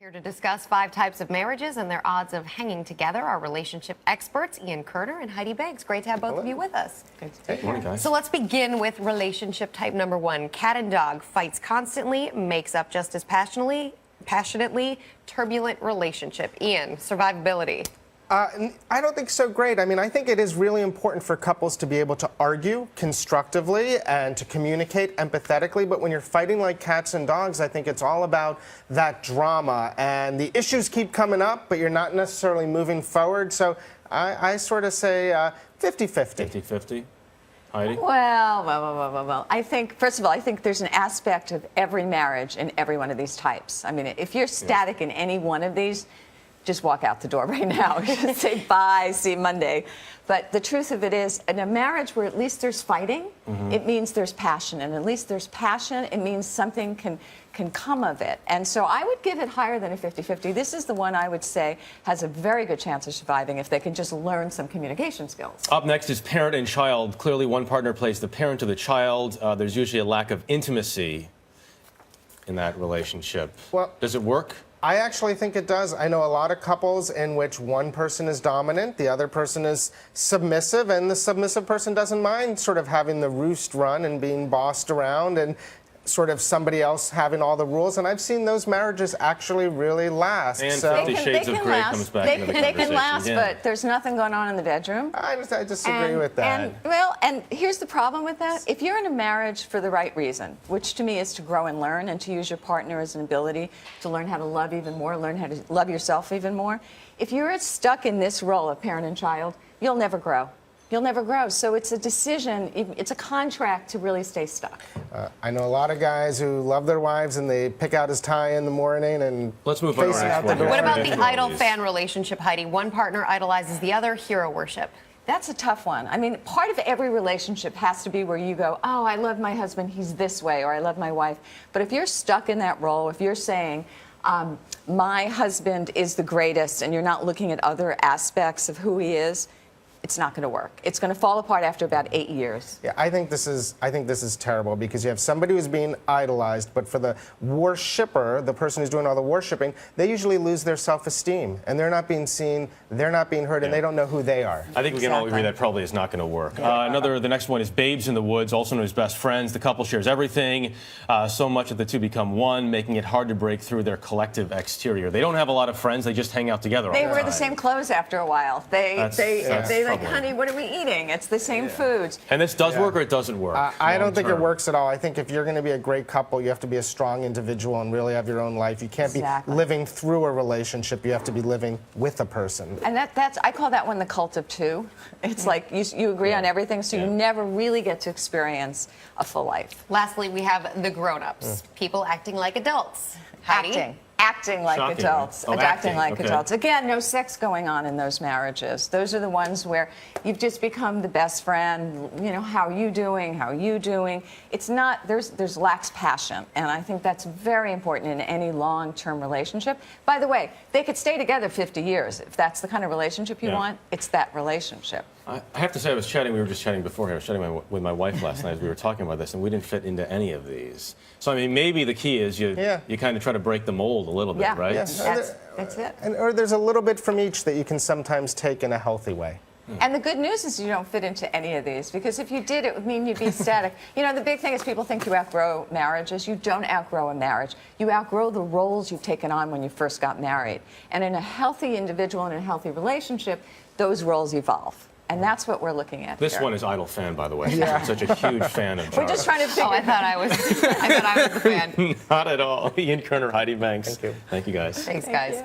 Here to discuss 5 types of marriages and their odds of hanging together are relationship experts Kerner and Heide. Great to have both of you with us. Good morning, guys. So let's begin with relationship type number 1. Cat and dog, fights constantly, makes up just as passionately, turbulent relationship. Ian, survivability. I don't think so great. I mean, I think it is really important for couples to be able to argue constructively and to communicate empathetically. But when you're fighting like cats and dogs, I think it's all about that drama. And the issues keep coming up, but you're not necessarily moving forward. So I sort of say 50-50. 50-50. Heidi? Well. I think, first of all, I think there's an aspect of every marriage in every one of these types. I mean, if you're static in any one of these, just walk out the door right now. Just say bye, see you Monday. But the truth of it is, in a marriage where at least there's fighting, it means there's passion. And at least there's passion, it means something can come of it. And so I would give it higher than a 50-50. This is the one I would say has a very good chance of surviving if they can just learn some communication skills. Up next is parent and child. Clearly, one partner plays the parent of the child. There's usually a lack of intimacy in that relationship. Well, does it work? I actually think it does. I know a lot of couples in which one person is dominant, the other person is submissive, and the submissive person doesn't mind sort of having the roost run and being bossed around and sort of somebody else having all the rules. And I've seen those marriages actually really last. And 50 Shades of Grey comes back into the conversation. They can last, yeah. But there's nothing going on in the bedroom. I disagree with that. And here's the problem with that. If you're in a marriage for the right reason, which to me is to grow and learn and to use your partner as an ability to learn how to love even more, learn how to love yourself even more, if you're stuck in this role of parent and child, you'll never grow. You'll never grow. So it's a decision, it's a contract to really stay stuck. I know a lot of guys who love their wives and they pick out his tie in the morning and let's move on. out the door. What about the idol-fan relationship, Heidi? One partner idolizes the other, hero worship. That's a tough one. I mean, part of every relationship has to be where you go, oh, I love my husband, he's this way, or I love my wife. But if you're stuck in that role, if you're saying, my husband is the greatest, and you're not looking at other aspects of who he is, it's not going to work. It's going to fall apart after about 8 years. Yeah, I think this is terrible because you have somebody who's being idolized, but for the worshipper, the person who's doing all the worshiping, they usually lose their self-esteem, and they're not being seen, they're not being heard, and they don't know who they are. I think we can all agree that probably is not going to work. The next one is Babes in the Woods, also known as best friends. The couple shares everything, so much that the two become one, making it hard to break through their collective exterior. They don't have a lot of friends. They just hang out together all the time. They wear the same clothes after a while. They like, honey, what are we eating? It's the same foods. And this does work or it doesn't work? I don't think it works at all. I think if you're going to be a great couple, you have to be a strong individual and really have your own life. You can't be living through a relationship. You have to be living with a person. And I call that one the cult of two. It's like you agree on everything, so you never really get to experience a full life. Lastly, we have the grown-ups, people acting like adults. Heidi? Acting like Shocking, adults, right? acting like adults. Again, no sex going on in those marriages. Those are the ones where you've just become the best friend. You know, how are you doing? How are you doing? It's not, there's lacks passion, and I think that's very important in any long-term relationship. By the way, they could stay together 50 years. If that's the kind of relationship you want, it's that relationship. I have to say, we were just chatting before here. I was chatting with my wife last night as we were talking about this, and we didn't fit into any of these. So, I mean, maybe the key is you kind of try to break the mold a little bit, right? Yes. That's it. Or there's a little bit from each that you can sometimes take in a healthy way. And the good news is you don't fit into any of these, because if you did, it would mean you'd be static. You know, the big thing is people think you outgrow marriages. You don't outgrow a marriage. You outgrow the roles you've taken on when you first got married. And in a healthy individual and a healthy relationship, those roles evolve. And that's what we're looking at This here. one is idol fan, by the way. I'm such a huge fan of Jarvis. We're just trying to figure I thought I was the fan. Not at all. Kerner, Heide. Thank you. Thank you, guys. Thanks, guys.